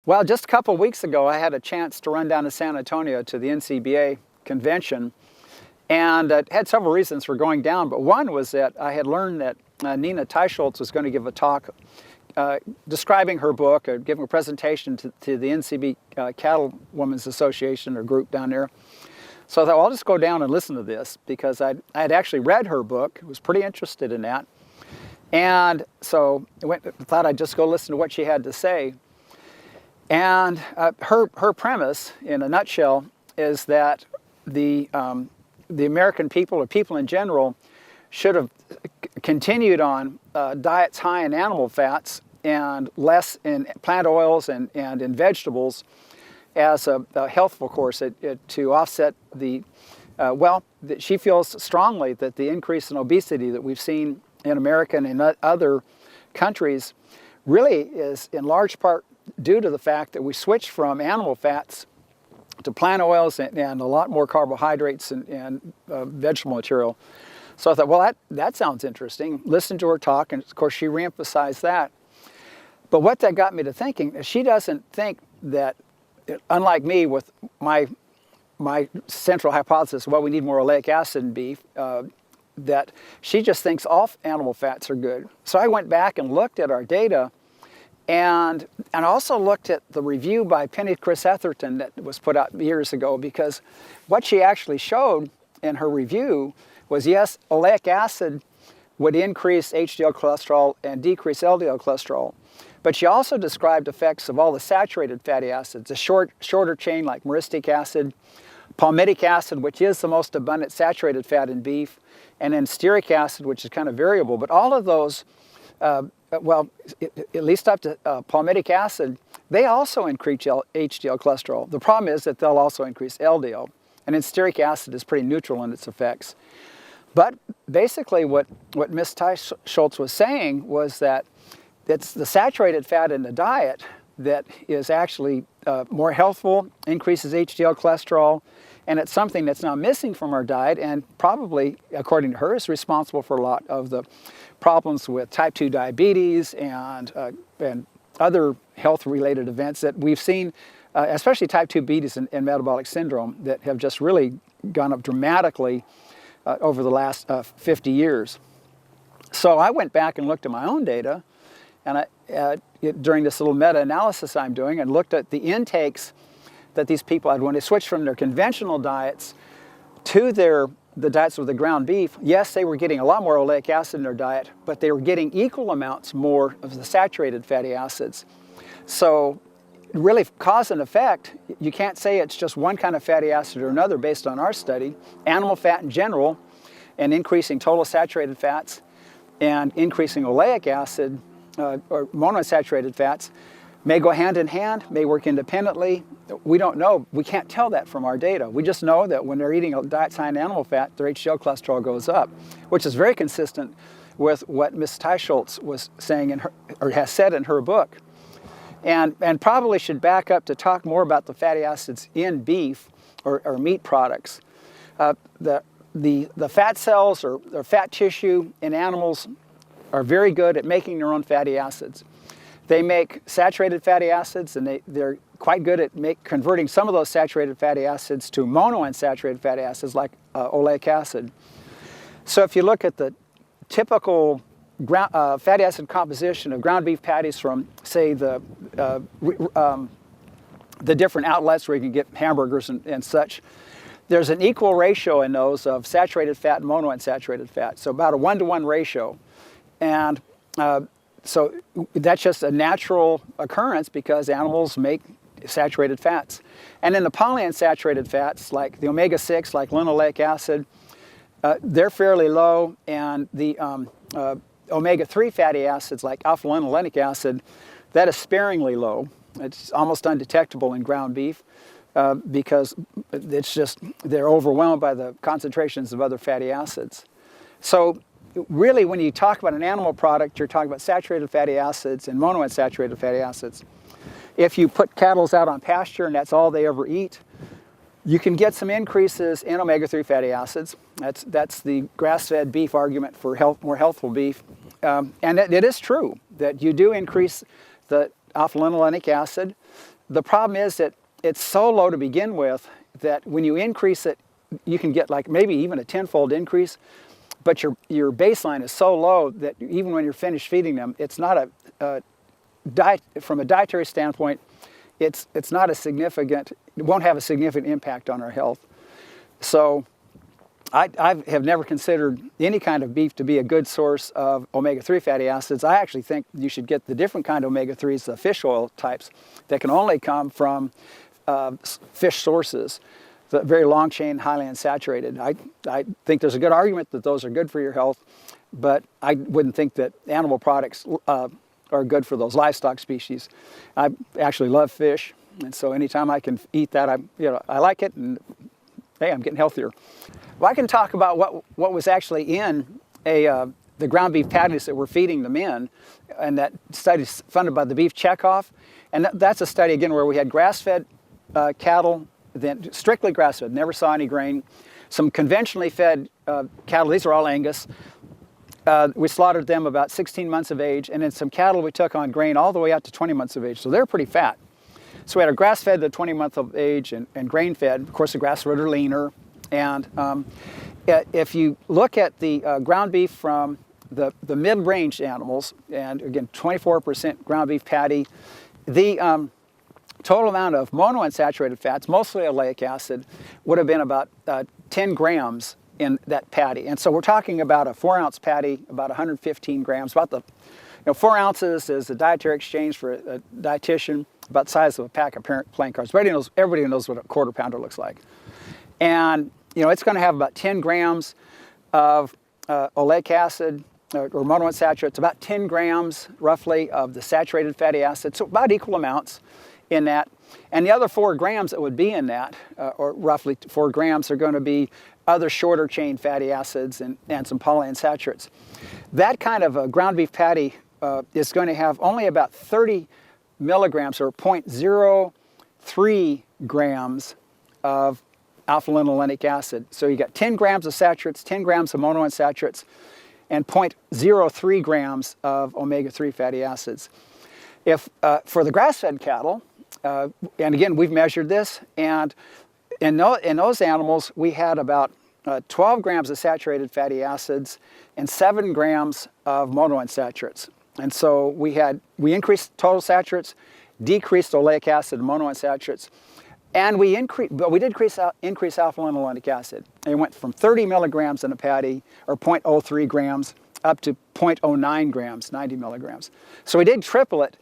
Well, just a couple of weeks ago, I had a chance to run down to San Antonio to the NCBA convention, and had several reasons for going down, but one was that I had learned that Nina Teicholz was going to give a talk describing her book, or giving a presentation to the NCB Cattle Women's Association or group down there. So I thought, well, I'll just go down and listen to this, because I had actually read her book, was pretty interested in that, and so I thought I'd just go listen to what she had to say. And her premise, in a nutshell, is that the American people, or people in general, should have continued on diets high in animal fats and less in plant oils and in vegetables as a healthful course to offset the, she feels strongly that the increase in obesity that we've seen in America and in other countries really is in large part due to the fact that we switched from animal fats to plant oils and a lot more carbohydrates and vegetable material. So I thought, well, that sounds interesting. Listened to her talk, and of course she reemphasized that. But what that got me to thinking is she doesn't think that, unlike me with my central hypothesis, well, we need more oleic acid in beef, that she just thinks all animal fats are good. So I went back and looked at our data, and also looked at the review by Penny Chris Etherton that was put out years ago, because what she actually showed in her review was, yes, oleic acid would increase HDL cholesterol and decrease LDL cholesterol, but she also described effects of all the saturated fatty acids, the shorter chain like myristic acid, palmitic acid, which is the most abundant saturated fat in beef, and then stearic acid, which is kind of variable, but all of those at least up to palmitic acid, they also increase HDL cholesterol. The problem is that they'll also increase LDL, and then stearic acid is pretty neutral in its effects. But basically what Ms. Teicholz was saying was that it's the saturated fat in the diet that is actually more healthful, increases HDL cholesterol, and it's something that's now missing from our diet, and probably, according to her, is responsible for a lot of the problems with type 2 diabetes and other health-related events that we've seen, especially type 2 diabetes and metabolic syndrome, that have just really gone up dramatically over the last 50 years. So I went back and looked at my own data, and during this little meta-analysis I'm doing, and looked at the intakes that these people had when they switched from their conventional diets to the diets with the ground beef. Yes, they were getting a lot more oleic acid in their diet, but they were getting equal amounts more of the saturated fatty acids. So really, cause and effect, you can't say it's just one kind of fatty acid or another based on our study. Animal fat in general, and increasing total saturated fats, and increasing oleic acid, or monounsaturated fats, may go hand in hand, may work independently. We don't know. We can't tell that from our data. We just know that when they're eating diets high in animal fat, their HDL cholesterol goes up, which is very consistent with what Ms. Teicholz was saying or has said in her book. And probably should back up to talk more about the fatty acids in beef or meat products. The fat cells or fat tissue in animals are very good at making their own fatty acids. They make saturated fatty acids, and they're quite good at converting some of those saturated fatty acids to monounsaturated fatty acids like oleic acid. So if you look at the typical fatty acid composition of ground beef patties from, say, the different outlets where you can get hamburgers and such, there's an equal ratio in those of saturated fat and monounsaturated fat, so about a 1-to-1 ratio. And so that's just a natural occurrence because animals make saturated fats. And then the polyunsaturated fats, like the omega-6, like linoleic acid, they're fairly low, and the omega-3 fatty acids, like alpha-linolenic acid, that is sparingly low. It's almost undetectable in ground beef because it's just, they're overwhelmed by the concentrations of other fatty acids. So really, when you talk about an animal product, you're talking about saturated fatty acids and monounsaturated fatty acids. If you put cattle out on pasture and that's all they ever eat, you can get some increases in omega-3 fatty acids. That's the grass-fed beef argument for more healthful beef. And it is true that you do increase the alpha-linolenic acid The problem is that it's so low to begin with that when you increase it, you can get like maybe even a tenfold increase, but your baseline is so low that even when you're finished feeding them, it's not a diet, from a dietary standpoint, it's not a significant, it won't have a significant impact on our health. So I have never considered any kind of beef to be a good source of omega-3 fatty acids. I actually think you should get the different kind of omega-3s, the fish oil types, that can only come from fish sources, the very long chain, highly unsaturated. I think there's a good argument that those are good for your health, but I wouldn't think that animal products are good for those livestock species. I actually love fish, and so anytime I can eat that, I like it, and hey, I'm getting healthier. Well, I can talk about what was actually in the ground beef patties that we're feeding them in, and that study is funded by the Beef Checkoff, and that's a study again where we had grass-fed cattle, then strictly grass-fed, never saw any grain, some conventionally fed cattle. These are all Angus. We slaughtered them about 16 months of age, and then some cattle we took on grain all the way out to 20 months of age, so they're pretty fat. So we had a grass-fed at 20 months of age and grain-fed. Of course, the grass-fed are leaner. And if you look at the ground beef from the mid-range animals, and again, 24% ground beef patty, the total amount of monounsaturated fats, mostly oleic acid, would have been about 10 grams in that patty. And so we're talking about a 4-ounce patty, about 115 grams, about 4 ounces is the dietary exchange for a dietitian, about the size of a pack of playing cards. Everybody knows what a quarter pounder looks like. And it's going to have about 10 grams of oleic acid or monounsaturates, about 10 grams roughly of the saturated fatty acids, so about equal amounts in that. And the other 4 grams that would be in that, or roughly 4 grams, are going to be other shorter chain fatty acids and some polyunsaturates. That kind of a ground beef patty is going to have only about 30 milligrams or 0.03 grams of alpha-linolenic acid. So you got 10 grams of saturates, 10 grams of monounsaturates, and 0.03 grams of omega-3 fatty acids. If for the grass-fed cattle, and again, we've measured this, and in those animals, we had about 12 grams of saturated fatty acids and 7 grams of monounsaturates. And so we increased total saturates, decreased oleic acid and monounsaturates, and we did increase alpha-linolenic acid. And it went from 30 milligrams in a patty, or 0.03 grams, up to 0.09 grams, 90 milligrams. So we did triple it,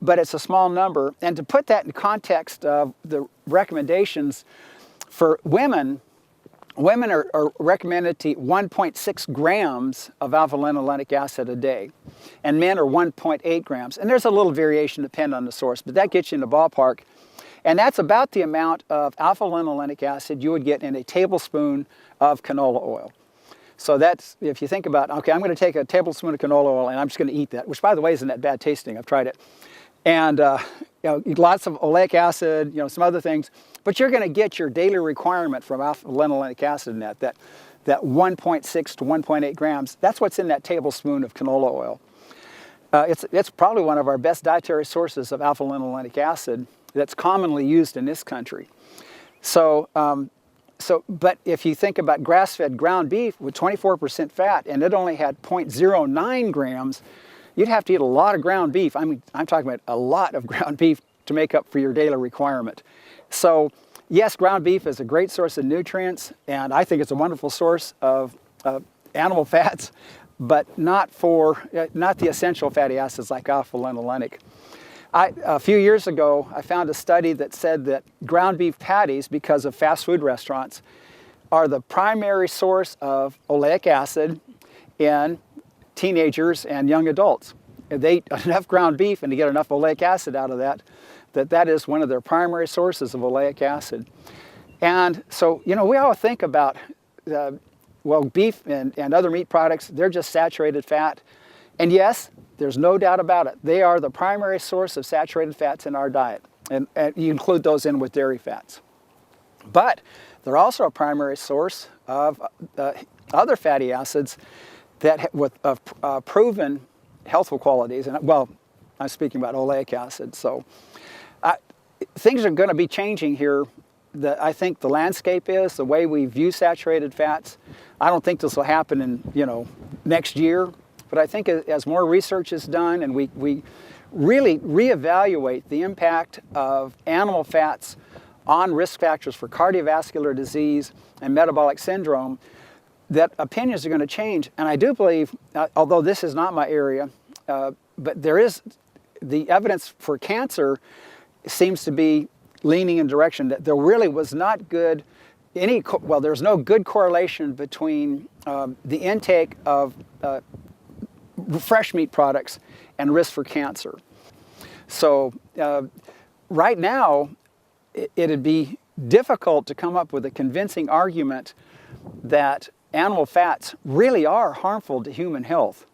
but it's a small number. And to put that in context of the recommendations for women are recommended to eat 1.6 grams of alpha-linolenic acid a day, and men are 1.8 grams. And there's a little variation depending on the source, but that gets you in the ballpark. And that's about the amount of alpha-linolenic acid you would get in a tablespoon of canola oil. So that's, if you think about, okay, I'm going to take a tablespoon of canola oil and I'm just going to eat that, which by the way isn't that bad tasting. I've tried it. And lots of oleic acid, some other things, but you're going to get your daily requirement from alpha-linolenic acid in that 1.6 to 1.8 grams. That's what's in that tablespoon of canola oil. It's probably one of our best dietary sources of alpha-linolenic acid that's commonly used in this country. But if you think about grass-fed ground beef with 24% fat and it only had 0.09 grams, you'd have to eat a lot of ground beef. I mean, I'm talking about a lot of ground beef to make up for your daily requirement. So yes, ground beef is a great source of nutrients, and I think it's a wonderful source of animal fats, but not the essential fatty acids like alpha-linolenic. A few years ago, I found a study that said that ground beef patties, because of fast food restaurants, are the primary source of oleic acid in teenagers and young adults. If they eat enough ground beef and to get enough oleic acid out of that is one of their primary sources of oleic acid. And so, we all think about, beef and other meat products, they're just saturated fat. And yes, there's no doubt about it. They are the primary source of saturated fats in our diet. And you include those in with dairy fats. But they're also a primary source of other fatty acids with proven healthful qualities. And I'm speaking about oleic acid. So things are going to be changing here. I think the landscape is, the way we view saturated fats. I don't think this will happen in, next year, but I think as more research is done and we really reevaluate the impact of animal fats on risk factors for cardiovascular disease and metabolic syndrome, that opinions are going to change. And I do believe, although this is not my area, but there is the evidence for cancer seems to be leaning in direction that there really was not good, there's no good correlation between the intake of fresh meat products and risk for cancer. So right now, it'd be difficult to come up with a convincing argument that animal fats really are harmful to human health.